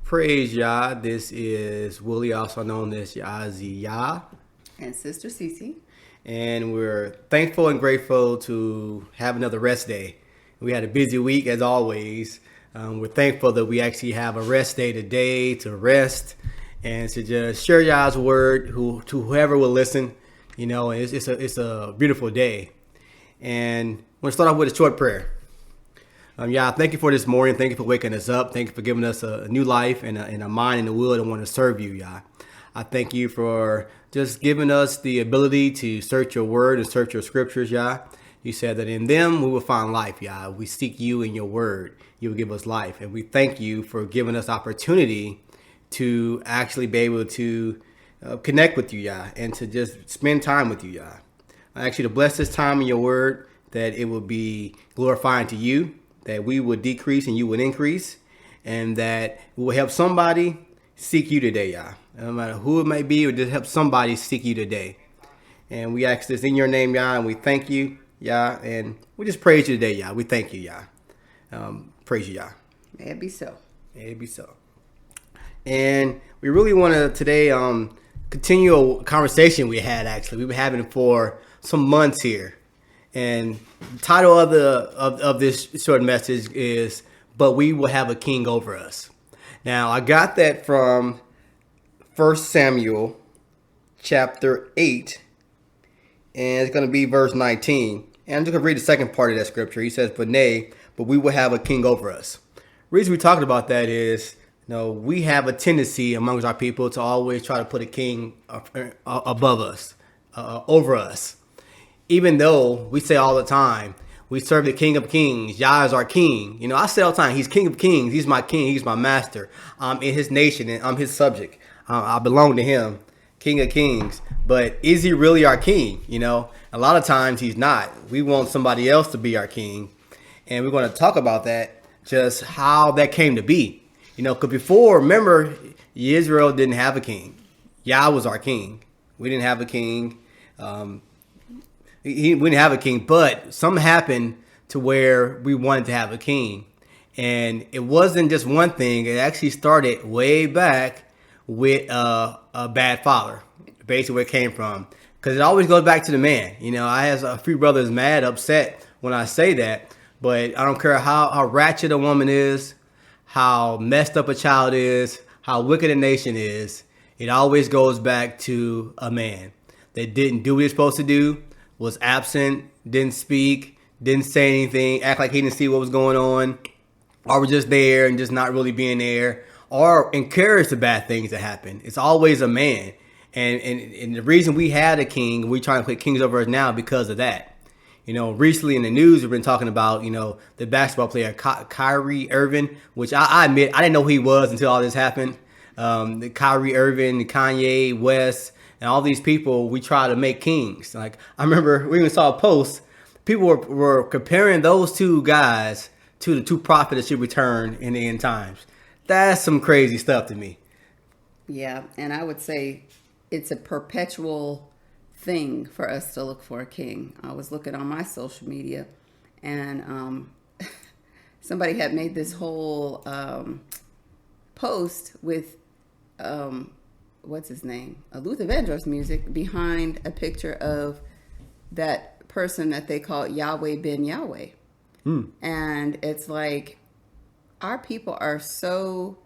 Praise Yah. This is Willie, also known as Yazi Yah. And Sister SiSi. And we're thankful and grateful to have another rest day. We had a busy week as always. We're thankful that we actually have a rest day today to rest and to just share Yah's word to whoever will listen. You know, it's a beautiful day. And we're going to start off with a short prayer. Yah, thank you for this morning. Thank you for waking us up. Thank you for giving us a new life and a mind and a will to want to serve you, Yah. I thank you for just giving us the ability to search your word and search your scriptures, Yah. You said that in them we will find life, Yah. We seek you in your word. You will give us life. And we thank you for giving us opportunity to actually be able to connect with you, Yah, and to just spend time with you, Yah. I ask you to bless this time in your word, that it will be glorifying to you, that we would decrease and you would increase, and that we will help somebody seek you today, Yah. No matter who it may be, it will just help somebody seek you today. And we ask this in your name, Yah, and we thank you, Yah, and we just praise you today, Yah. We thank you, Yah. Praise you, Yah. May it be so. May it be so. And we really want to today continue a conversation we had, actually. We've been having it for some months here. And the title of this short message is, "But we will have a king over us." Now, I got that from 1 Samuel chapter 8, and it's going to be verse 19. And I'm just going to read the second part of that scripture. He says, but we will have a king over us. The reason we talked about that is, we have a tendency amongst our people to always try to put a king above us, over us. Even though we say all the time, we serve the King of Kings. Yah is our king. I say all the time, he's King of Kings. He's my king. He's my master. I'm in his nation and I'm his subject. I belong to him, King of Kings. But is he really our king? A lot of times he's not. We want somebody else to be our king. And we're going to talk about that, just how that came to be. Because before, remember, Israel didn't have a king. Yah was our king. We didn't have a king. We didn't have a king, but something happened to where we wanted to have a king. And it wasn't just one thing. It actually started way back with a bad father, basically where it came from. Because it always goes back to the man. I have a few brothers mad, upset when I say that. But I don't care how ratchet a woman is, how messed up a child is, how wicked a nation is. It always goes back to a man that didn't do what he was supposed to do, was absent, didn't speak, didn't say anything, act like he didn't see what was going on, or was just there and just not really being there, or encouraged the bad things that happen. It's always a man. And the reason we had a king, we're trying to put kings over us now because of that. Recently in the news, we've been talking about, the basketball player Kyrie Irving, which I admit, I didn't know who he was until all this happened. The Kyrie Irving, Kanye West, and all these people, we try to make kings. Like, I remember we even saw a post. People were comparing those two guys to the two prophets that should return in the end times. That's some crazy stuff to me. Yeah, and I would say it's a perpetual thing for us to look for a king. I was looking on my social media, and somebody had made this whole post with what's his name? A Luther Vandross music behind a picture of that person that they call Yahweh ben Yahweh. And it's like, our people are so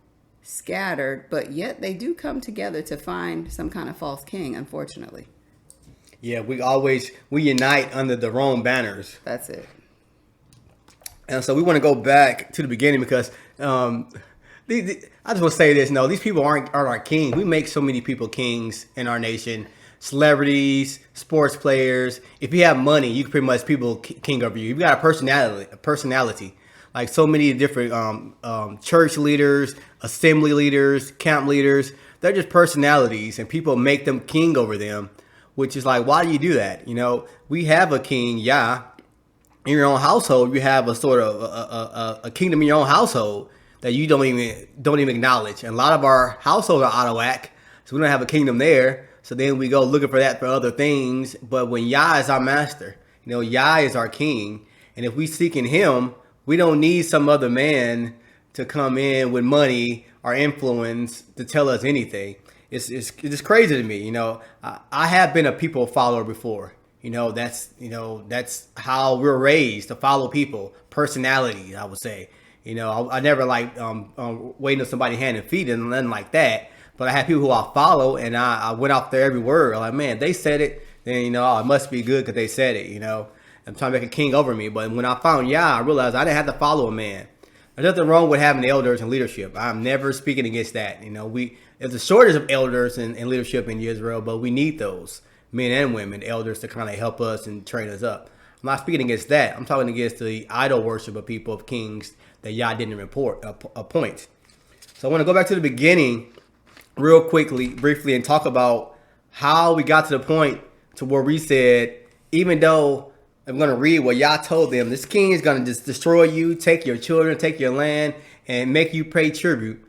scattered, but yet they do come together to find some kind of false king, unfortunately. Yeah, we unite under the wrong banners. That's it. And so we want to go back to the beginning because I just want to say this. No, these people aren't our king. We make so many people kings in our nation. Celebrities, sports players. If you have money, you can pretty much people king over you. You've got a personality. Like so many different church leaders, assembly leaders, camp leaders. They're just personalities, and people make them king over them, which is like, why do you do that? We have a king, Yah. In your own household, you have a sort of a kingdom in your own household that you don't even acknowledge. And a lot of our households are out of whack, so we don't have a kingdom there. So then we go looking for that for other things. But when Yah is our master, Yah is our king, and if we seek in him, we don't need some other man to come in with money our influence to tell us anything. It's just crazy to me. I have been a people follower before. That's how we're raised, to follow people, personality, I would say. I never like waiting on somebody's hand and feet and nothing like that. But I have people who I follow, and I went off their every word. I'm like, man, they said it, then it must be good because they said it. I'm trying to make a king over me. But when I found Yah, I realized I didn't have to follow a man. There's nothing wrong with having elders and leadership. I'm never speaking against that. There's a shortage of elders and leadership in Israel, but we need those men and women, elders, to kind of help us and train us up. I'm not speaking against that. I'm talking against the idol worship of people, of kings that Yah didn't appoint. So I want to go back to the beginning real quickly, briefly, and talk about how we got to the point to where we said, even though I'm going to read what Yah told them, this king is going to just destroy you, take your children, take your land, and make you pay tribute.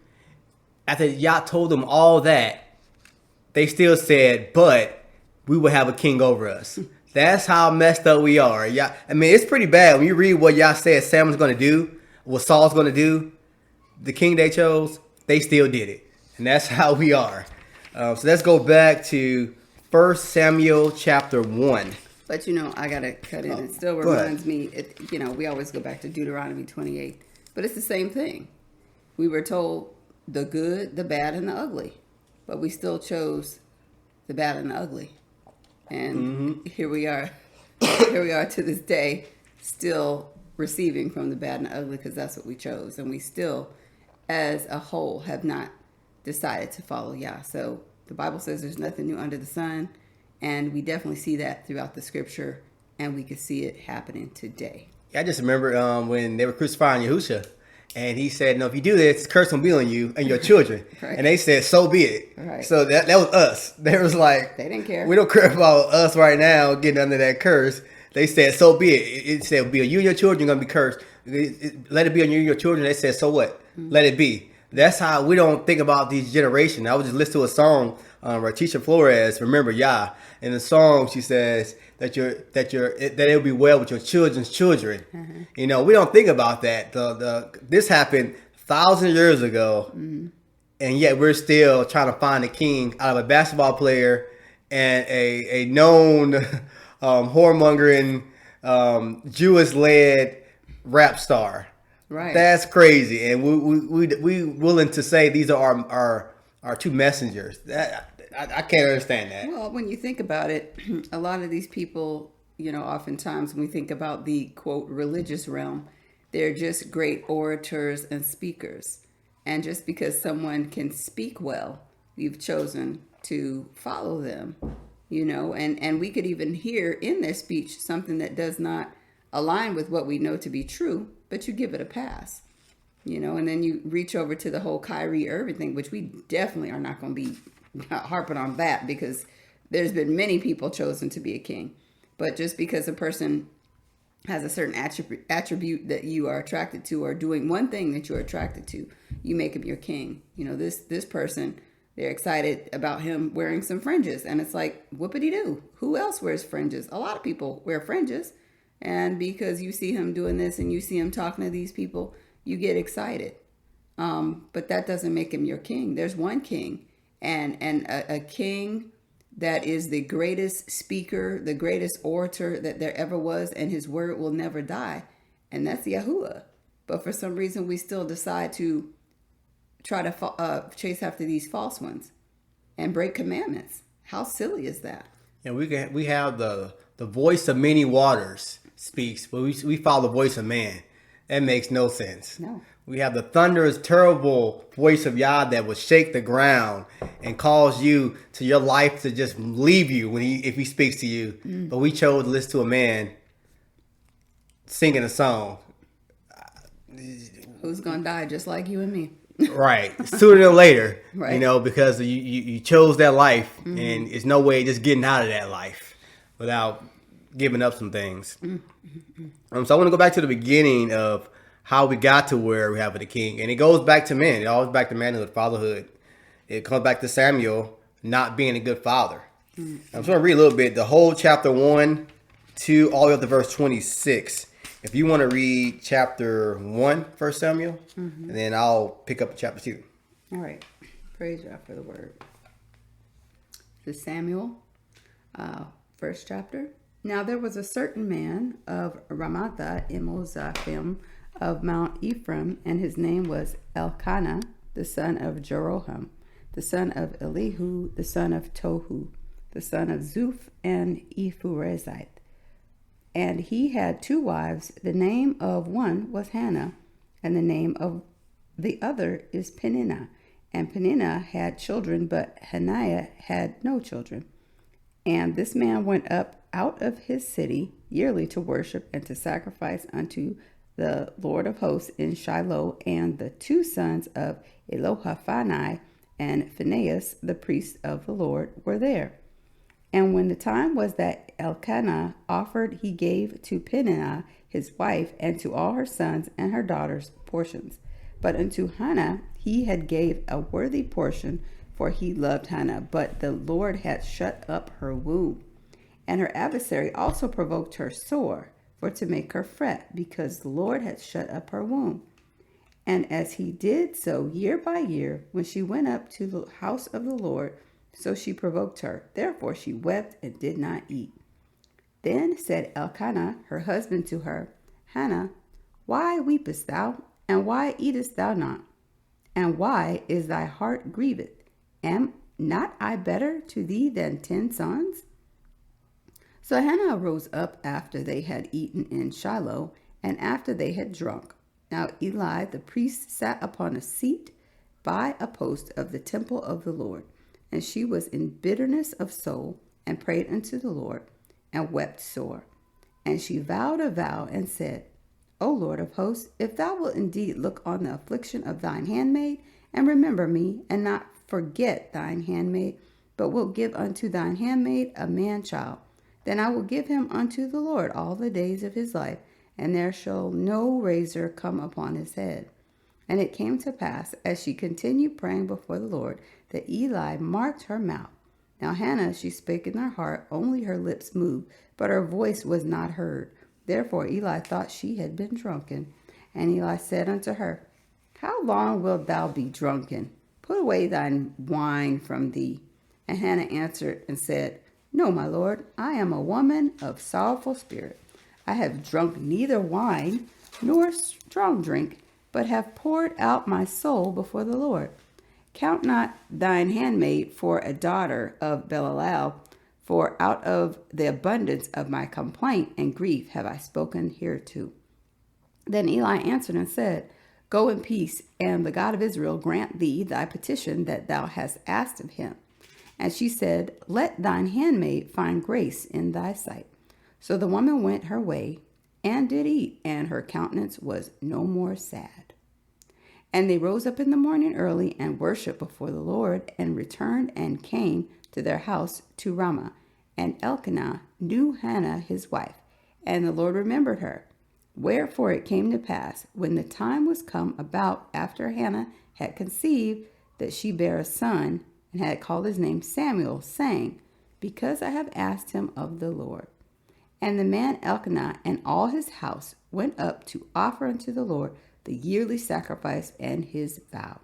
After Yah told them all that, they still said, but we will have a king over us. That's how messed up we are. Yah, it's pretty bad. When you read what Yah said Samuel's going to do, what Saul's going to do, the king they chose, they still did it. And that's how we are. So let's go back to 1 Samuel chapter 1. But I got to cut in. It still reminds me, we always go back to Deuteronomy 28. But it's the same thing. We were told the good, the bad, and the ugly. But we still chose the bad and the ugly. And here we are. Here we are to this day, still receiving from the bad and the ugly, because that's what we chose. And we still, as a whole, have not decided to follow Yah. So the Bible says there's nothing new under the sun. And we definitely see that throughout the scripture. And we can see it happening today. I just remember when they were crucifying Yahusha. And he said, no, if you do this, curse will be on you and your children. Right. And they said, so be it. Right. So that was us. They was like, they didn't care. We don't care about us right now getting under that curse. They said, so be it. It said, be on you and your children, you're going to be cursed. Let it be on you and your children. They said, so what? Let it be. That's how we don't think about these generations. I was just listening to a song, Ratisha Flores, Remember Yah. In the song, she says that it'll be well with your children's children. We don't think about that. This happened thousands of years ago, and yet we're still trying to find a king out of a basketball player and a known whoremongering Jewish-led rap star. Right. That's crazy, and we willing to say these are our two messengers. I can't understand that. Well, when you think about it, a lot of these people, oftentimes when we think about the quote religious realm, they're just great orators and speakers. And just because someone can speak well, you've chosen to follow them, and we could even hear in their speech something that does not align with what we know to be true, but you give it a pass, and then you reach over to the whole Kyrie Irving thing, which we definitely are not going to be harping on that, because there's been many people chosen to be a king. But just because a person has a certain attribute that you are attracted to, or doing one thing that you're attracted to, you make him your king. This person, they're excited about him wearing some fringes, and it's like, whoopity-doo, who else wears fringes? A lot of people wear fringes, and because you see him doing this and you see him talking to these people, you get excited. But that doesn't make him your king. There's one king, and a king that is the greatest speaker, the greatest orator that there ever was, and his word will never die. And that's Yahuwah. But for some reason, we still decide to try to chase after these false ones and break commandments. How silly is that? And we have the voice of many waters speaks, but we follow the voice of man. That makes no sense. No. We have the thunderous, terrible voice of Yah that will shake the ground and cause you to your life to just leave you if he speaks to you. But we chose to listen to a man singing a song. Who's gonna die just like you and me? Right. Sooner than later. Right. Because you chose that life, and there's no way just getting out of that life without giving up some things. So I want to go back to the beginning of how we got to where we have the king. And it goes back to men. It always back to manhood, fatherhood. It comes back to Samuel not being a good father. I'm just going to read a little bit. The whole chapter 1 to all the way up to verse 26. If you want to read chapter 1, 1 Samuel, and then I'll pick up chapter 2. All right. Praise God for the word. This is Samuel, first chapter. Now there was a certain man of Ramatha Imozaphim of Mount Ephraim, and his name was Elkanah, the son of Jeroham, the son of Elihu, the son of Tohu, the son of Zuph and Ephurezite. And he had 2 wives. The name of one was Hannah, and the name of the other is Peninnah. And Peninnah had children, but Haniah had no children. And this man went up out of his city yearly to worship and to sacrifice unto the Lord of hosts in Shiloh. And the 2 sons of Elohaphanai and Phinehas, the priest of the Lord, were there. And when the time was that Elkanah offered, he gave to Peninnah his wife and to all her sons and her daughters portions. But unto Hannah he had gave a worthy portion, for he loved Hannah. But the Lord had shut up her womb. And her adversary also provoked her sore, for to make her fret, because the Lord had shut up her womb. And as he did so year by year, when she went up to the house of the Lord, so she provoked her. Therefore she wept and did not eat. Then said Elkanah, her husband, to her, Hannah, why weepest thou? And why eatest thou not? And why is thy heart grieved? Am not I better to thee than 10 sons? So Hannah rose up after they had eaten in Shiloh, and after they had drunk. Now Eli the priest sat upon a seat by a post of the temple of the Lord. And she was in bitterness of soul, and prayed unto the Lord, and wept sore. And she vowed a vow, and said, O Lord of hosts, if thou wilt indeed look on the affliction of thine handmaid, and remember me, and not forget thine handmaid, but wilt give unto thine handmaid a man child, then I will give him unto the Lord all the days of his life, and there shall no razor come upon his head. And it came to pass, as she continued praying before the Lord, that Eli marked her mouth. Now Hannah, she spake in her heart, only her lips moved, but her voice was not heard. Therefore Eli thought she had been drunken. And Eli said unto her, How long wilt thou be drunken? Put away thine wine from thee. And Hannah answered and said, No, my Lord, I am a woman of sorrowful spirit. I have drunk neither wine nor strong drink, but have poured out my soul before the Lord. Count not thine handmaid for a daughter of Belial, for out of the abundance of my complaint and grief have I spoken hereto. Then Eli answered and said, Go in peace, and the God of Israel grant thee thy petition that thou hast asked of him. And she said, Let thine handmaid find grace in thy sight. So the woman went her way, and did eat, and her countenance was no more sad. And they rose up in the morning early, and worshipped before the Lord, and returned and came to their house to Ramah. And Elkanah knew Hannah his wife, and the Lord remembered her. Wherefore it came to pass, when the time was come about after Hannah had conceived, that she bare a son, and had called his name Samuel, saying, Because I have asked him of the Lord. And the man Elkanah and all his house went up to offer unto the Lord the yearly sacrifice and his vow.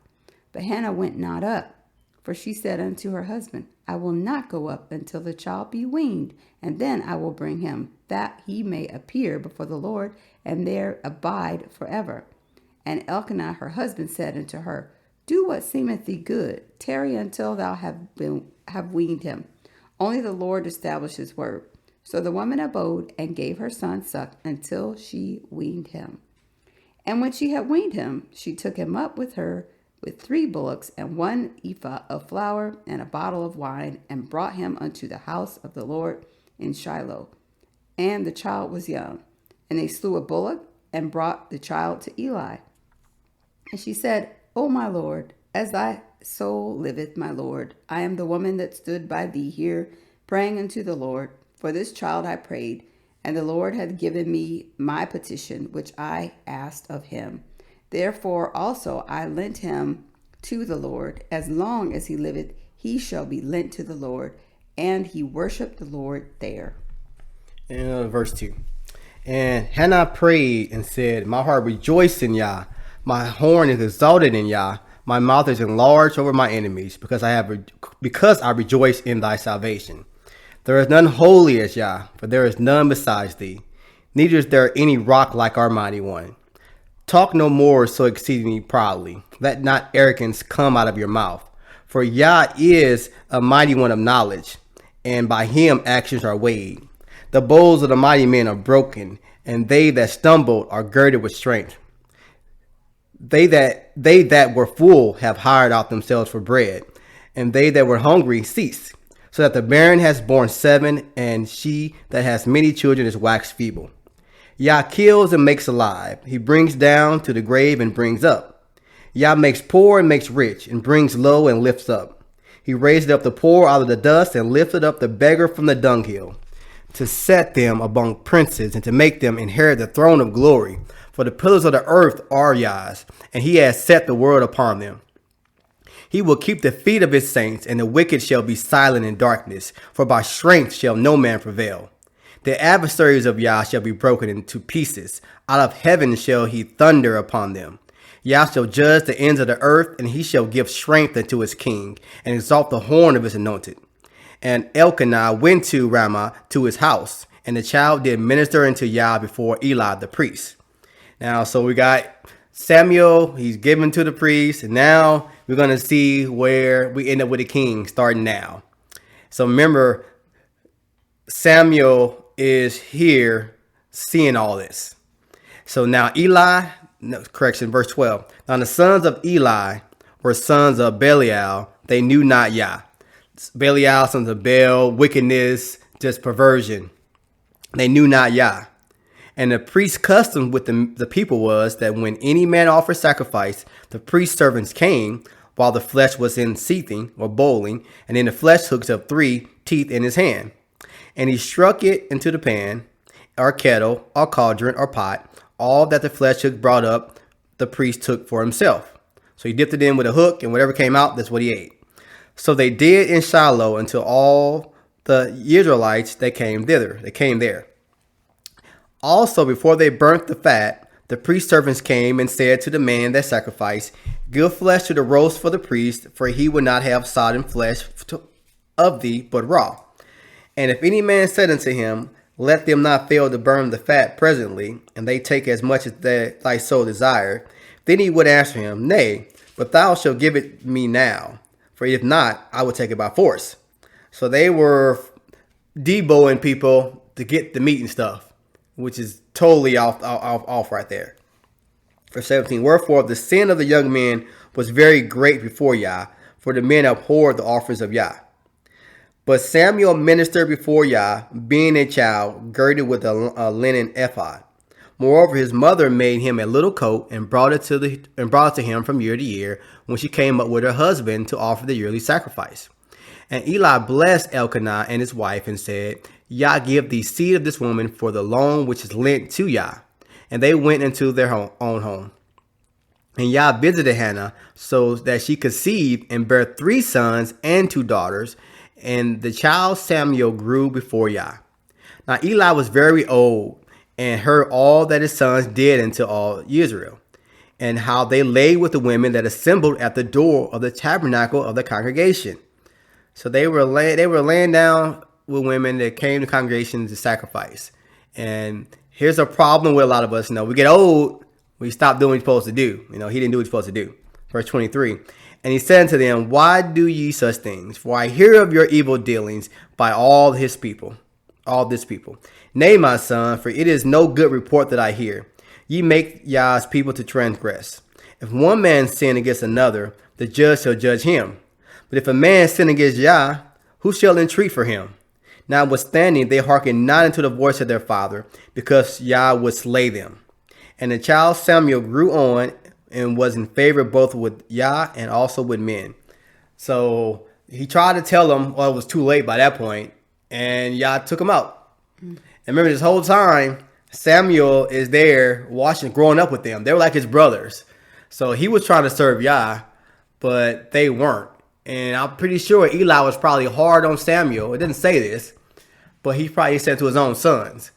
But Hannah went not up, for she said unto her husband, I will not go up until the child be weaned, and then I will bring him, that he may appear before the Lord, and there abide forever. And Elkanah her husband said unto her, Do what seemeth thee good, tarry until thou have weaned him. Only the Lord establish his word. So the woman abode, and gave her son suck until she weaned him. And when she had weaned him, she took him up with her with 3 bullocks, and 1 ephah of flour, and a bottle of wine, and brought him unto the house of the Lord in Shiloh. And the child was young. And they slew a bullock, and brought the child to Eli. And she said, O my Lord, as thy soul liveth, my Lord, I am the woman that stood by thee here, praying unto the Lord. For this child I prayed, and the Lord hath given me my petition, which I asked of him. Therefore also I lent him to the Lord. As long as he liveth, he shall be lent to the Lord. And he worshipped the Lord there. And verse 2. And Hannah prayed and said, My heart rejoiced in Yah. My horn is exalted in Yah. My mouth is enlarged over my enemies, because I rejoice in thy salvation. There is none holy as Yah, for there is none besides thee. Neither is there any rock like our mighty one. Talk no more so exceedingly proudly. Let not arrogance come out of your mouth. For Yah is a mighty one of knowledge, and by him actions are weighed. The bows of the mighty men are broken, and they that stumbled are girded with strength. They that were full have hired out themselves for bread, and they that were hungry ceased. So that the barren has borne 7, and she that has many children is waxed feeble. Yah kills and makes alive. He brings down to the grave and brings up. Yah makes poor and makes rich, and brings low and lifts up. He raised up the poor out of the dust, and lifted up the beggar from the dunghill, to set them among princes, and to make them inherit the throne of glory. For the pillars of the earth are Yah's, and he has set the world upon them. He will keep the feet of his saints, and the wicked shall be silent in darkness, for by strength shall no man prevail. The adversaries of Yah shall be broken into pieces. Out of heaven shall he thunder upon them. Yah shall judge the ends of the earth, and he shall give strength unto his king, and exalt the horn of his anointed. And Elkanah went to Ramah to his house, and the child did minister unto Yah before Eli the priest. Now, so we got Samuel, he's given to the priest, and now we're going to see where we end up with the king starting now. So remember, Samuel is here seeing all this. So now Eli, no, correction, verse 12. Now the sons of Eli were sons of Belial. They knew not Yah. Belial, sons of Baal, wickedness, just perversion. They knew not Yah. And the priest's custom with the people was that when any man offered sacrifice, the priest's servants came while the flesh was in seething or boiling, and then the flesh hooks up 3 teeth in his hand. And he struck it into the pan, or kettle, or cauldron, or pot. All that the flesh hook brought up, the priest took for himself. So he dipped it in with a hook, and whatever came out, that's what he ate. So they did in Shiloh until all the Israelites that came thither. They came there. Also, before they burnt the fat, the priest's servants came and said to the man that sacrificed, Give flesh to the roast for the priest, for he would not have sodden flesh of thee, but raw. And if any man said unto him, Let them not fail to burn the fat presently, and they take as much as thy soul desire, then he would answer him, Nay, but thou shalt give it me now, for if not, I will take it by force. So they were deboing people to get the meat and stuff, which is totally off right there. Verse 17, Wherefore the sin of the young men was very great before Yah, for the men abhorred the offerings of Yah. But Samuel ministered before Yah, being a child, girded with a linen ephod. Moreover, his mother made him a little coat and brought it to him from year to year, when she came up with her husband to offer the yearly sacrifice. And Eli blessed Elkanah and his wife and said, Yah give the seed of this woman for the loan which is lent to Yah. And they went into their own home. And Yah visited Hannah, so that she conceived and bare 3 sons and 2 daughters. And the child Samuel grew before Yah. Now Eli was very old, and heard all that his sons did unto all Israel, and how they lay with the women that assembled at the door of the tabernacle of the congregation. So they were laying down with women that came to congregations to sacrifice. And here's a problem with a lot of us. We get old, we stop doing what we're supposed to do. He didn't do what he's supposed to do. Verse 23. And he said unto them, Why do ye such things? For I hear of your evil dealings by all this people. Nay, my son, for it is no good report that I hear. Ye make Yah's people to transgress. If one man sin against another, the judge shall judge him. But if a man sin against Yah, who shall entreat for him? Notwithstanding, they hearkened not unto the voice of their father, because Yah would slay them. And the child Samuel grew on and was in favor both with Yah and also with men. So he tried to tell them, well, it was too late by that point, and Yah took him out. And remember, this whole time, Samuel is there watching, growing up with them. They were like his brothers. So he was trying to serve Yah, but they weren't. And I'm pretty sure Eli was probably hard on Samuel. It didn't say this, but he probably said to his own sons.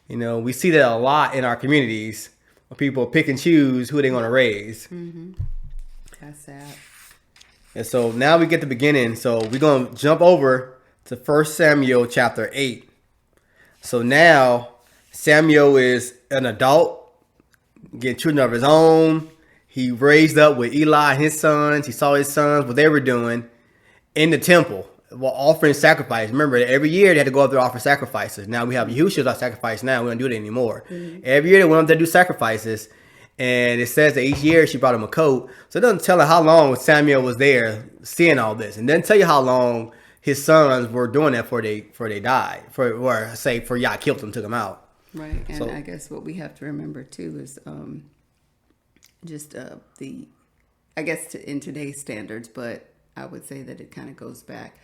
We see that a lot in our communities, where people pick and choose who they're going to raise. Mm-hmm. That's sad. And so now we get the beginning. So we're going to jump over to 1 Samuel chapter 8. So now Samuel is an adult, getting children of his own. He raised up with Eli and his sons. He saw his sons, what they were doing in the temple while offering sacrifice. Remember, every year they had to go up there and offer sacrifices. Now we have Yahushua's sacrifice now. We don't do it anymore. Mm-hmm. Every year they went up there to do sacrifices. And it says that each year she brought him a coat. So it doesn't tell her how long Samuel was there seeing all this. And it doesn't tell you how long his sons were doing that before they died. For Yah killed them, took them out. Right. And so, I guess what we have to remember too is in today's standards, but I would say that it kind of goes back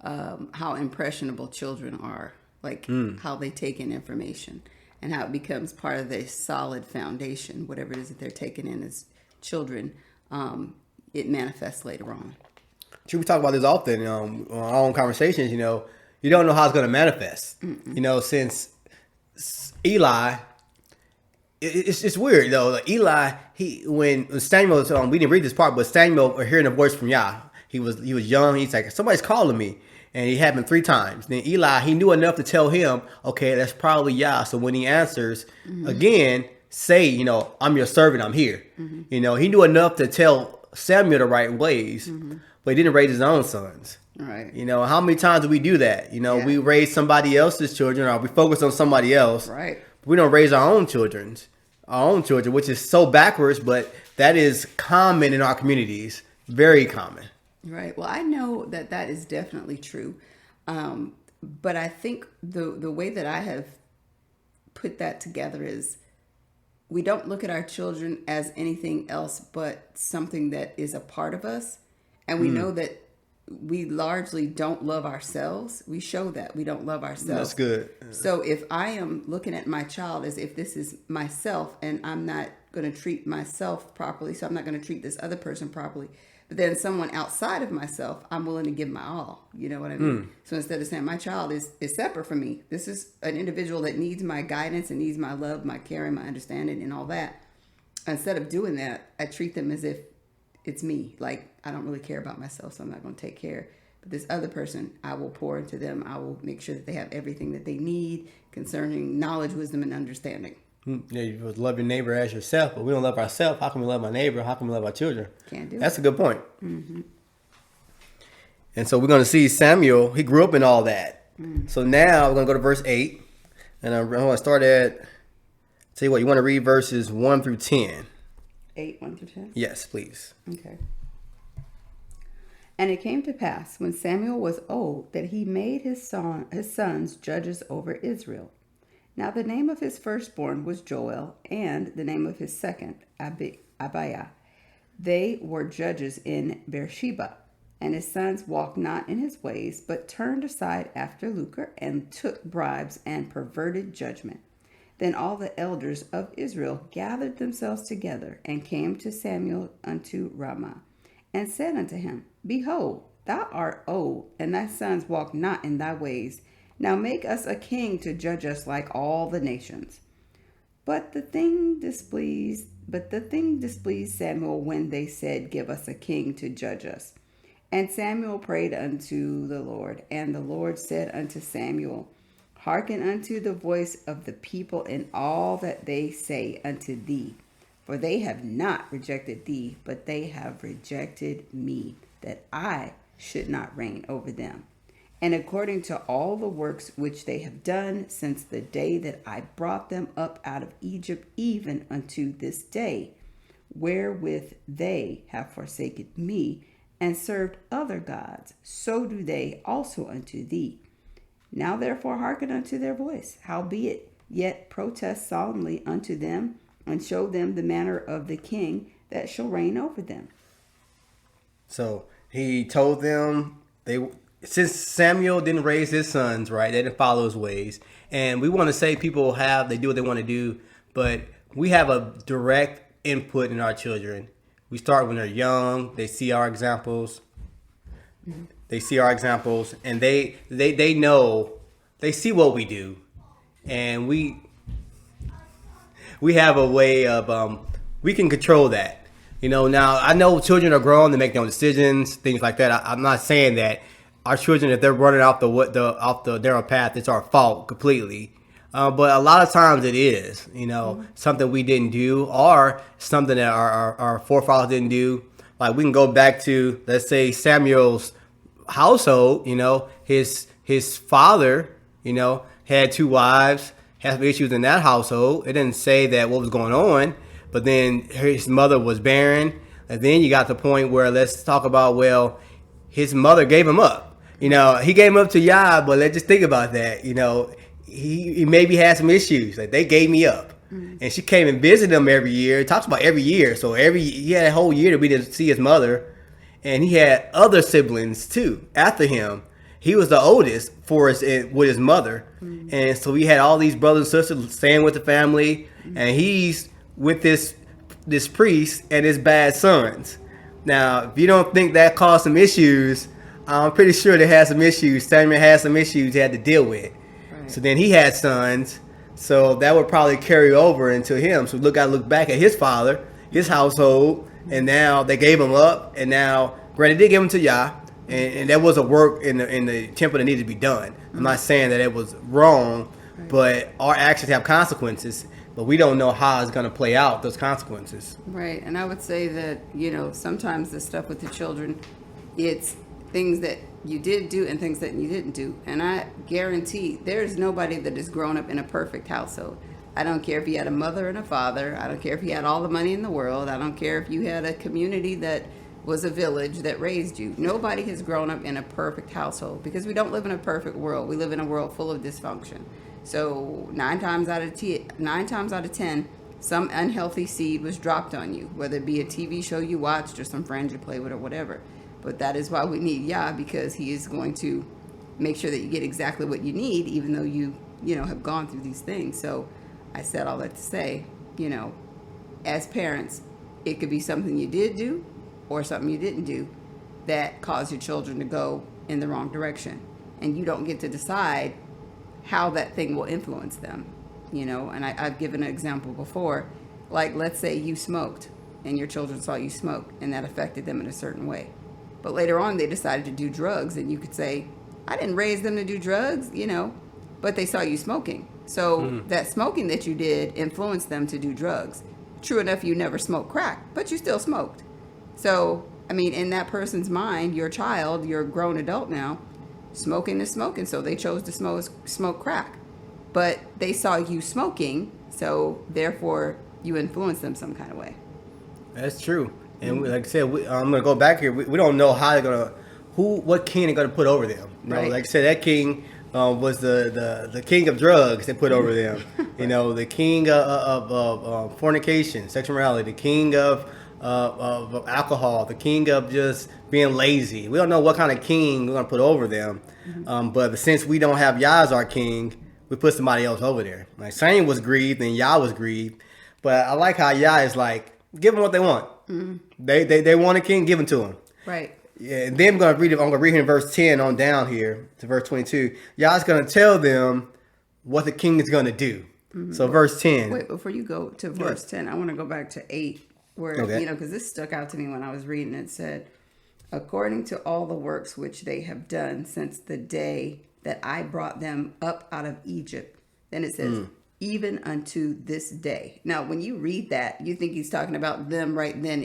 how impressionable children are, like how they take in information. And how it becomes part of their solid foundation, whatever it is that they're taking in as children, it manifests later on. We talk about this often on our own conversations. You don't know how it's going to manifest. Mm-mm. Since Eli, it's weird though. Like Eli, when Samuel, we didn't read this part, but Samuel hearing a voice from Yah. He was young. He's like, somebody's calling me. And he happened 3 times. Then Eli, he knew enough to tell him, okay, that's probably Yah. So when he answers, again, say, I'm your servant, I'm here. Mm-hmm. He knew enough to tell Samuel the right ways, but he didn't raise his own sons. Right. How many times do we do that? We raise somebody else's children, or we focus on somebody else. Right. We don't raise our own children, which is so backwards, but that is common in our communities. Very common. Right. Well, I know that is definitely true. But I think the way that I have put that together is we don't look at our children as anything else but something that is a part of us. And we know that we largely don't love ourselves. We show that we don't love ourselves. That's good. So if I am looking at my child as if this is myself and I'm not going to treat myself properly, so I'm not going to treat this other person properly, but then someone outside of myself, I'm willing to give my all. You know what I mean? So instead of saying my child is separate from me, this is an individual that needs my guidance and needs my love, my caring, my understanding, and all that. Instead of doing that, I treat them as if it's me. Like, I don't really care about myself, so I'm not going to take care. But this other person, I will pour into them. I will make sure that they have everything that they need concerning knowledge, wisdom, and understanding. Yeah, you love your neighbor as yourself, but we don't love ourselves. How can we love my neighbor? How can we love our children? Can't do it. That's a good point. Mm-hmm. And so we're going to see Samuel, he grew up in all that. So now we're going to go to verse 8. And I'm going to start at, tell you what, you want to read verses 1 through 10. 8, 1 through 10? Yes, please. Okay. And it came to pass, when Samuel was old, that he made his sons judges over Israel. Now the name of his firstborn was Joel, and the name of his second, Abiah. They were judges in Beersheba. And his sons walked not in his ways, but turned aside after lucre, and took bribes, and perverted judgment. Then all the elders of Israel gathered themselves together, and came to Samuel unto Ramah, and said unto him, Behold, thou art old, and thy sons walk not in thy ways. Now make us a king to judge us like all the nations. But the thing displeased Samuel when they said, Give us a king to judge us. And Samuel prayed unto the Lord, and the Lord said unto Samuel, Hearken unto the voice of the people in all that they say unto thee. For they have not rejected thee, but they have rejected me, that I should not reign over them. And according to all the works which they have done since the day that I brought them up out of Egypt, even unto this day, wherewith they have forsaken me, and served other gods, so do they also unto thee. Now therefore hearken unto their voice, howbeit yet protest solemnly unto them, and show them the manner of the king that shall reign over them. So he told them, since Samuel didn't raise his sons, right, they didn't follow his ways. And we want to say people they do what they want to do, but we have a direct input in our children. We start when they're young. They see our examples. Mm-hmm. They see our examples, and they know, they see what we do. And we have a way of, we can control that. Now I know children are grown, they make their own decisions, things like that. I'm not saying that our children, if they're running off the narrow path, it's our fault completely. But a lot of times it is, something we didn't do or something that our forefathers didn't do. Like we can go back to, let's say, Samuel's household. His father, had 2 wives, had some issues in that household. It didn't say that what was going on, but then his mother was barren. And then you got the point where let's talk about, well, his mother gave him up. He gave him up to Yah, but let's just think about that. He maybe had some issues. Like they gave me up. And she came and visited him every year. It talks about every year. So he had a whole year that we didn't see his mother. And he had other siblings too after him. He was the oldest with his mother. And so he had all these brothers and sisters staying with the family. And he's with this priest and his bad sons. Now, if you don't think that caused some issues, I'm pretty sure they had some issues. Samuel had some issues he had to deal with. Right. So then he had sons. So that would probably carry over into him. So look back at his father, his household, and now they gave him up. And now, granted, they gave him to Yah, and there was a work in the temple that needed to be done. I'm not saying that it was wrong, but our actions have consequences. But we don't know how it's going to play out, those consequences. Right. And I would say that, sometimes the stuff with the children, it's things that you did do and things that you didn't do. And I guarantee there's nobody that has grown up in a perfect household. I don't care if you had a mother and a father. I don't care if you had all the money in the world. I don't care if you had a community that was a village that raised you. Nobody has grown up in a perfect household because we don't live in a perfect world. We live in a world full of dysfunction. So 9 times out of 10, some unhealthy seed was dropped on you, whether it be a TV show you watched or some friends you play with or whatever. But that is why we need Yah, because he is going to make sure that you get exactly what you need, even though you have gone through these things. So I said all that to say, as parents, it could be something you did do or something you didn't do that caused your children to go in the wrong direction. And you don't get to decide how that thing will influence them, And I've given an example before. Like, let's say you smoked and your children saw you smoke and that affected them in a certain way. But later on, they decided to do drugs, and you could say, I didn't raise them to do drugs, but they saw you smoking. So that smoking that you did influenced them to do drugs. True enough, you never smoked crack, but you still smoked. So, in that person's mind, your child, you're a grown adult now, smoking is smoking, so they chose to smoke crack. But they saw you smoking, so therefore you influenced them some kind of way. That's true. And like I said, I'm going to go back here. We don't know how they're going to, what king they're going to put over them. Right. Like I said, that king was the king of drugs they put over them. The king of fornication, sexual morality, the king of alcohol, the king of just being lazy. We don't know what kind of king we're going to put over them. But since we don't have Yah as our king, we put somebody else over there. Like Samuel was grieved and Yah was grieved. But I like how Yah is like, give them what they want. They want a king, give him to them. Right. Yeah, and then I'm going to read in verse 10 on down here to verse 22. Yah's going to tell them what the king is going to do. So verse 10. Wait, before you go to verse 10, I want to go back to 8, where, because this stuck out to me when I was reading it. It said, according to all the works which they have done since the day that I brought them up out of Egypt. Then it says, even unto this day. Now, when you read that, you think he's talking about them right then,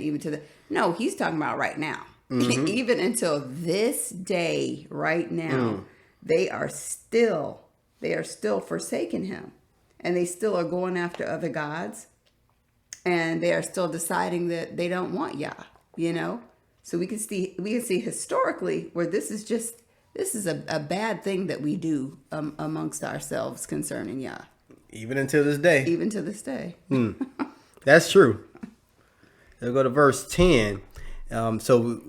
no, he's talking about right now. Even until this day, right now, they are still forsaking him, and they still are going after other gods, and they are still deciding that they don't want Yah, So we can see historically where this is a bad thing that we do amongst ourselves concerning Yah. Even until this day. Even to this day. That's true. Let's go to verse 10. So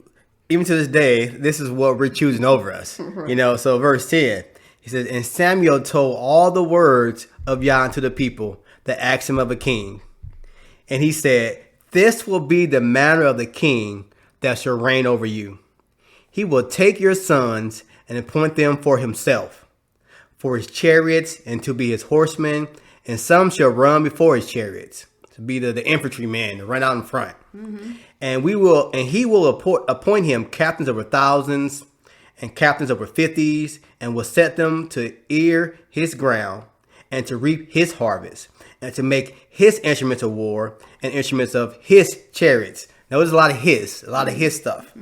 even to this day, this is what we're choosing over us. Right. So verse 10, he says, and Samuel told all the words of Yah to the people that asked him of a king. And he said, this will be the manner of the king that shall reign over you. He will take your sons and appoint them for himself, for his chariots, and to be his horsemen, and some shall run before his chariots, to be the infantryman, to run out in front. And he will appoint him captains over thousands and captains over fifties, and will set them to ear his ground and to reap his harvest and to make his instruments of war and instruments of his chariots. Now there's a lot of his stuff.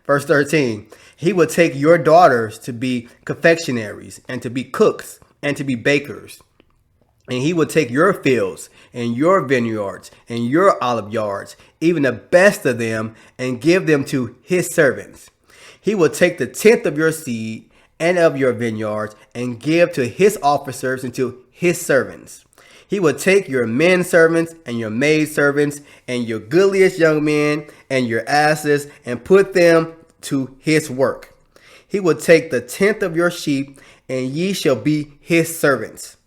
Verse 13, he will take your daughters to be confectionaries and to be cooks and to be bakers. And he will take your fields and your vineyards and your olive yards, even the best of them, and give them to his servants. He will take the tenth of your seed and of your vineyards and give to his officers and to his servants. He will take your men servants and your maid servants and your goodliest young men and your asses and put them to his work. He will take the tenth of your sheep, and ye shall be his servants.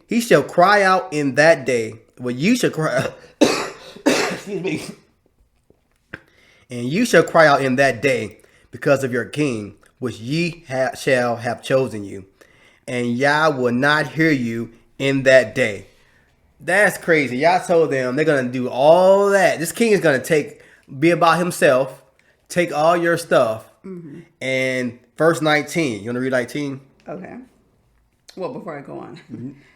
He shall cry out in that day. Well, you shall cry. Excuse me. And you shall cry out in that day because of your king, which ye shall have chosen you. And Yah will not hear you in that day. That's crazy. Yah told them they're going to do all that. This king is going to be about himself, take all your stuff. Mm-hmm. And verse 19. You want to read 19? Okay. Well, before I go on,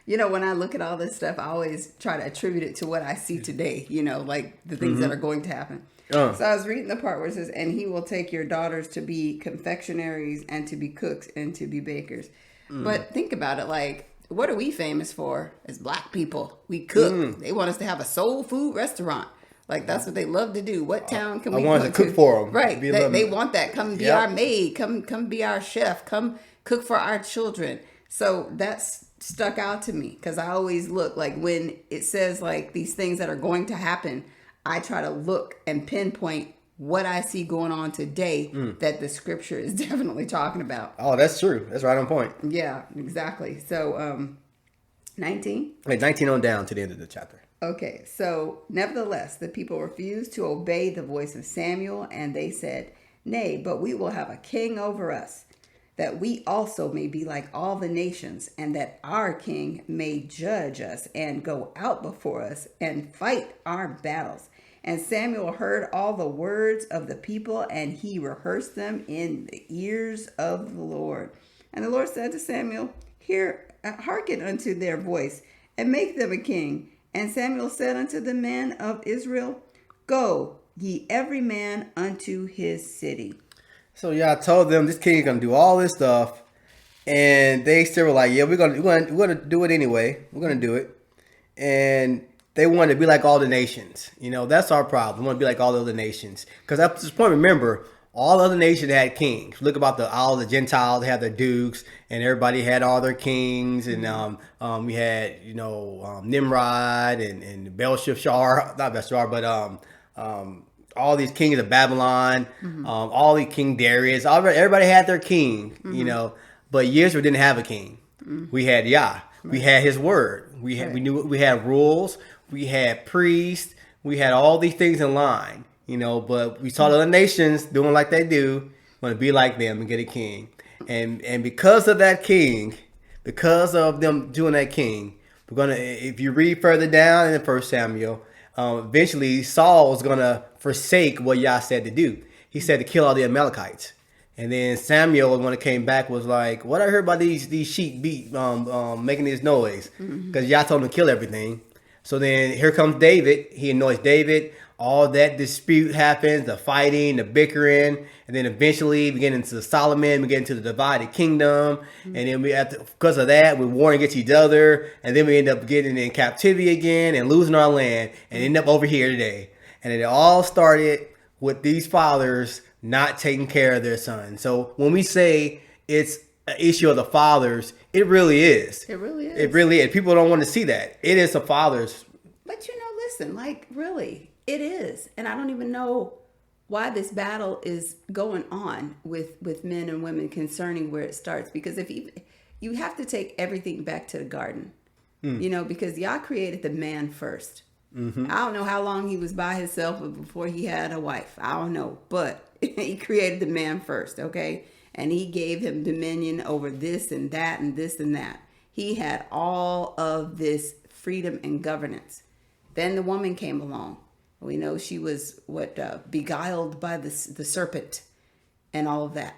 when I look at all this stuff, I always try to attribute it to what I see today, like the things that are going to happen. So I was reading the part where it says, and he will take your daughters to be confectionaries and to be cooks and to be bakers. But think about it, like, what are we famous for as Black people? We cook. They want us to have a soul food restaurant. Like, that's what they love to do. What town can we go to? I wanted to cook for them. Right. They want that. Come be our maid. Come be our chef. Come cook for our children. So that's stuck out to me because I always look, like, when it says, like, these things that are going to happen, I try to look and pinpoint what I see going on today that the scripture is definitely talking about. Oh, that's true. That's right on point. Yeah, exactly. So 19? 19 on down to the end of the chapter. Okay, so nevertheless, the people refused to obey the voice of Samuel, and they said, "Nay, but we will have a king over us, that we also may be like all the nations, and that our king may judge us and go out before us and fight our battles." And Samuel heard all the words of the people, and he rehearsed them in the ears of the Lord. And the Lord said to Samuel, hearken unto their voice, and make them a king. And Samuel said unto the men of Israel, Go, ye every man unto his city. So Yah told them this king is gonna do all this stuff, and they still were like, "Yeah, we're gonna do it anyway. We're gonna do it." And they wanted to be like all the nations. That's our problem. We want to be like all the other nations. Because at this point, remember, all the other nations had kings. Look about all the Gentiles had their dukes, and everybody had all their kings. And we had Nimrod and Belshazzar, not Belshazzar, but all these kings of Babylon, all the King Darius. Everybody had their king, But Israel didn't have a king. We had Yah. We had His word. We had rules. We had priests. We had all these things in line, But we saw the other nations doing like they do, want to be like them and get a king. And because of that king, because of them doing that king, we're gonna. If you read further down in 1 Samuel, eventually Saul was gonna forsake what Yah said to do. He said to kill all the Amalekites. And then Samuel, when it came back, was like, "What I heard about these sheep making this noise?" Because Yah told him to kill everything. So then here comes David. He anoints David. All that dispute happens, the fighting, the bickering, and then eventually we get into Solomon. We get into the divided kingdom, and then because of that, we're warring against each other, and then we end up getting in captivity again and losing our land, and end up over here today. And it all started with these fathers not taking care of their sons. So when we say it's an issue of the fathers, it really is. It really is. It really is. People don't want to see that. It is the fathers. But listen, like, really, it is. And I don't even know why this battle is going on with men and women concerning where it starts. Because if you have to take everything back to the garden, because Yah created the man first. I don't know how long he was by himself before he had a wife. I don't know. But he created the man first, okay? And he gave him dominion over this and that and this and that. He had all of this freedom and governance. Then the woman came along. We know she was beguiled by the serpent and all of that.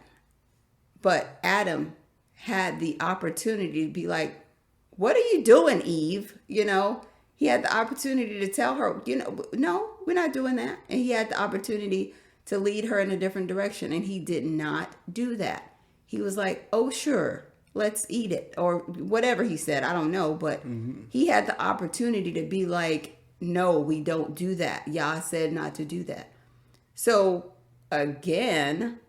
But Adam had the opportunity to be like, what are you doing, Eve? You know, he had the opportunity to tell her, you know, no, we're not doing that. And he had the opportunity to lead her in a different direction. And he did not do that. He was like, oh, sure, let's eat it. Or whatever he said. I don't know. But he had the opportunity to be like, no, we don't do that. Yah said not to do that. So again,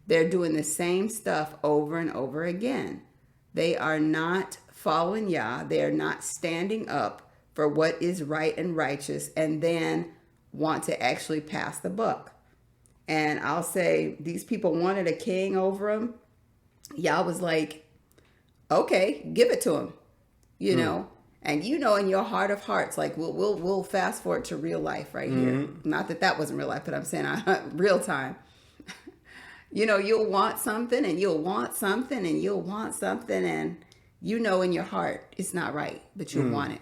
they're doing the same stuff over and over again. They are not following Yah. They are not standing up for what is right and righteous, and then want to actually pass the buck. And I'll say these people wanted a king over them. Yah was like, okay, give it to him, you know. And you know, in your heart of hearts, like we'll fast forward to real life right here. Not that wasn't real life, but I'm saying real time. You know, you'll want something and you'll want something and you'll want something, and you know in your heart it's not right, but you want it.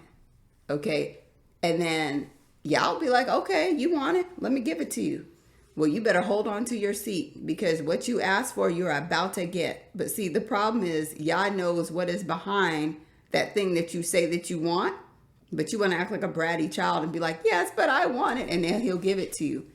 Okay. And then y'all be like, okay, you want it, let me give it to you. Well, you better hold on to your seat, because what you asked for, you're about to get. But see, the problem is Yah knows what is behind that thing that you say that you want, but you want to act like a bratty child and be like, yes, but I want it. And then he'll give it to you.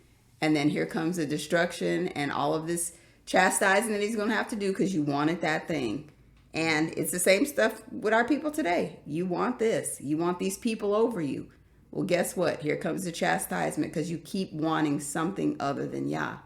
And then here comes the destruction and all of this chastising that he's going to have to do because you wanted that thing. And it's the same stuff with our people today. You want this. You want these people over you. Well, guess what? Here comes the chastisement because you keep wanting something other than Yah.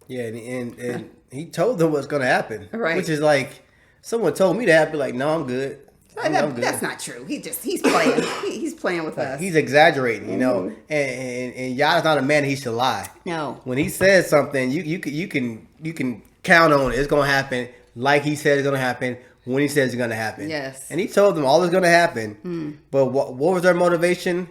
Yeah, and he told them what's going to happen. Right. Which is like, someone told me that, I'd be like, no, I'm good. I'm good. That's not true. He's playing. He's playing with us. He's exaggerating, you know. And Yah is not a man he should lie. No. When he says something, you can count on it. It's going to happen like he said it's going to happen when he says it's going to happen. Yes. And he told them all is going to happen. But what was their motivation?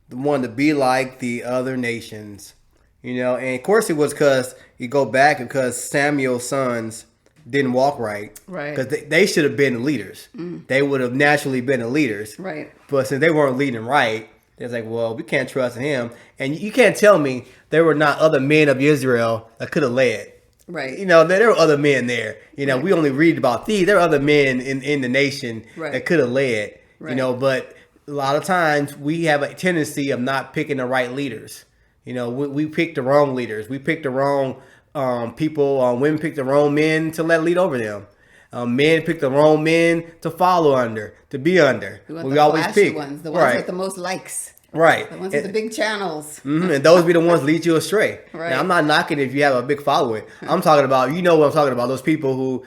The one to be like the other nations, you know. And of course it was because you go back because Samuel's sons didn't walk right. Right. Because they should have been the leaders. They would have naturally been the leaders. Right. But since they weren't leading right, it's like, well, we can't trust him. And you can't tell me there were not other men of Israel that could have led. Right. You know, there were other men there. You know, we only read about these. There are other men in the nation that could have led. Right. You know, but a lot of times we have a tendency of not picking the right leaders. You know, we pick the wrong leaders. We pick the wrong people. Women pick the wrong men to let lead over them. Men pick the wrong men to follow under, to be under. We always pick ones, the ones with the most likes. Right. The ones with the big channels. And those be the ones lead you astray. Right. Now, I'm not knocking if you have a big following. I'm talking about, you know what I'm talking about, those people who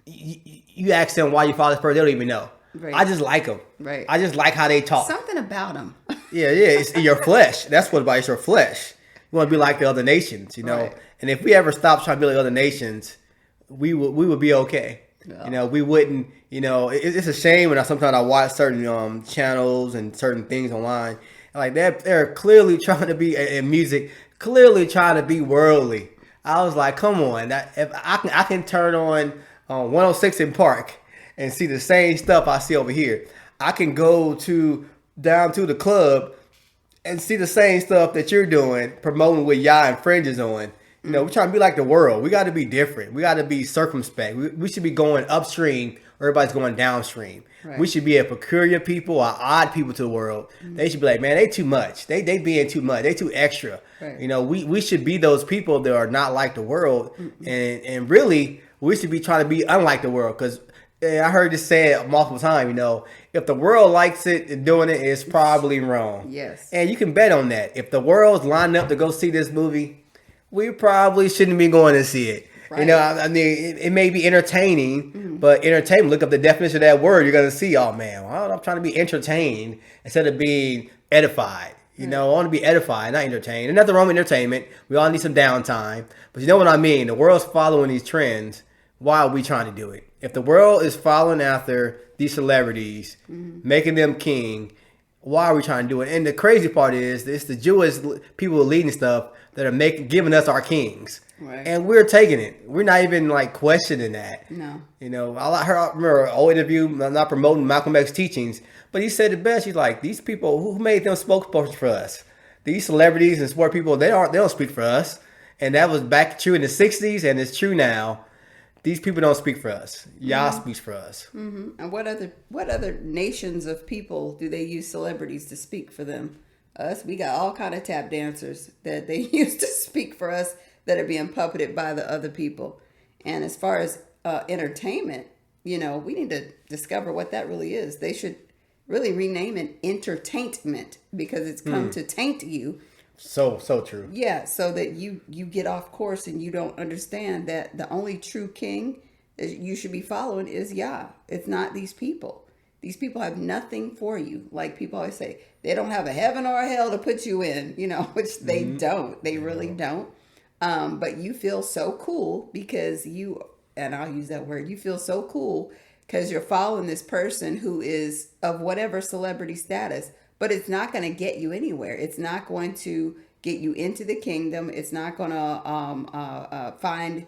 you ask them why you follow this person, they don't even know. Right. I just like them. Right. I just like how they talk. Something about them. Yeah. It's your flesh. That's what about it's your flesh. You want to be like the other nations, you know. Right. And if we ever stop trying to be like other nations, we would be okay. Yeah. You know, we wouldn't. You know, it's a shame when sometimes I watch certain channels and certain things online. Like they're clearly trying to be in music, clearly trying to be worldly. I was like, come on, if I can turn on 106 in Park and see the same stuff I see over here. I can go down to the club and see the same stuff that you're doing, promoting with Yah and Fringes on. You know, we're trying to be like the world. We got to be different. We got to be circumspect. We should be going upstream. Everybody's going downstream. Right. We should be a peculiar people, or odd people to the world. They should be like, man, they too much. They being too much. They too extra. Right. You know, we should be those people that are not like the world. And really, we should be trying to be unlike the world. Because I heard this said multiple times, you know, if the world likes it and doing it, it's probably wrong. Yes. And you can bet on that. If the world's lined up to go see this movie, we probably shouldn't be going to see it. Right. You know, I mean, it may be entertaining, but entertainment, look up the definition of that word, you're going to see, oh man, well, I'm trying to be entertained instead of being edified. You know, I want to be edified, not entertained. There's nothing wrong with entertainment. We all need some downtime. But you know what I mean? The world's following these trends. Why are we trying to do it? If the world is following after these celebrities, making them king, why are we trying to do it? And the crazy part is, it's the Jewish people leading stuff that are giving us our kings. Right. And we're taking it. We're not even like questioning that. No. You know, I remember an old interview, I'm not promoting Malcolm X's teachings, but he said it best. He's like, these people, who made them spokespersons for us? these celebrities and sport people, they don't speak for us. And that was back true in the 60s, and it's true now. These people don't speak for us. Yah speaks for us. Mm-hmm. And what other nations of people do they use celebrities to speak for them? Us, we got all kind of tap dancers that they use to speak for us that are being puppeted by the other people. And as far as entertainment, we need to discover what that really is. They should really rename it entertainment, because it's come to taint you. So true. Yeah, so that you get off course and you don't understand that the only true king that you should be following is Yah. It's not these people. These people have nothing for you. Like people always say, they don't have a heaven or a hell to put you in, which they don't. They really don't. But you feel so cool because and I'll use that word, you feel so cool because you're following this person who is of whatever celebrity status. But it's not going to get you anywhere. It's not going to get you into the kingdom. It's not going to find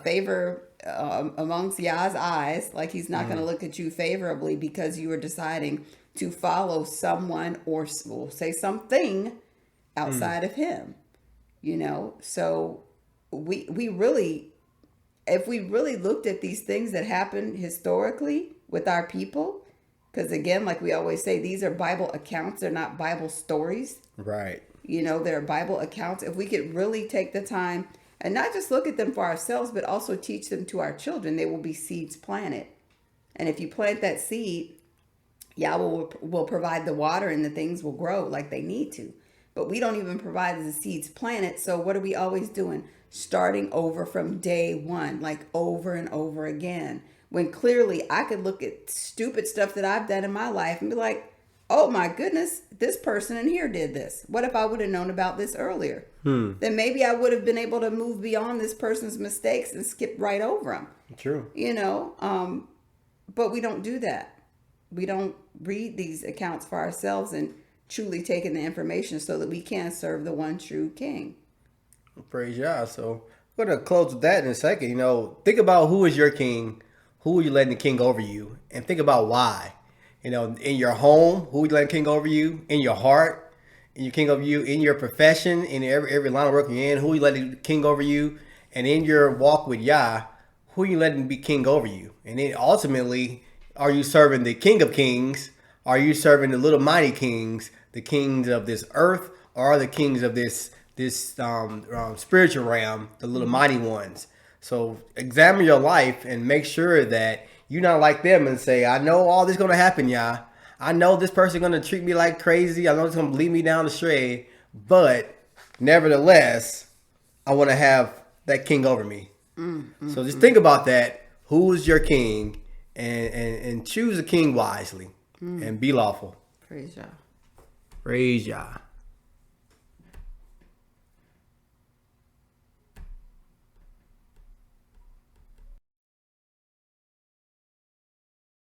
favor amongst Yah's eyes. Like he's not going to look at you favorably because you are deciding to follow someone or we'll say something outside of him. So we really, if we really looked at these things that happened historically with our people, because again, like we always say, these are Bible accounts. They're not Bible stories. Right. They're Bible accounts. If we could really take the time and not just look at them for ourselves, but also teach them to our children, they will be seeds planted. And if you plant that seed, Yahweh will provide the water and the things will grow like they need to. But we don't even provide the seeds planted. So what are we always doing? Starting over from day one, like over and over again. When clearly I could look at stupid stuff that I've done in my life and be like, oh my goodness, this person in here did this. What if I would have known about this earlier? Then maybe I would have been able to move beyond this person's mistakes and skip right over them. True. But we don't do that. We don't read these accounts for ourselves and truly take in the information so that we can serve the one true king. Praise Yah. So we're going to close with that in a second. Think about who is your king. Who are you letting the king over you? And think about why. In your home, who are you letting the king over you? In your heart, in your king over you? In your profession, in every line of work you're in, who are you letting the king over you? And in your walk with Yah, who are you letting be king over you? And then ultimately, are you serving the King of Kings? Are you serving the little mighty kings, the kings of this earth, or are the kings of this spiritual realm, the little mighty ones? So examine your life and make sure that you're not like them and say, I know all this going to happen, Yah. I know this person going to treat me like crazy. I know it's going to lead me down the stray. But nevertheless, I want to have that king over me. So just think about that. Who is your king? And choose a king wisely and be lawful. Praise Yah. Praise Yah.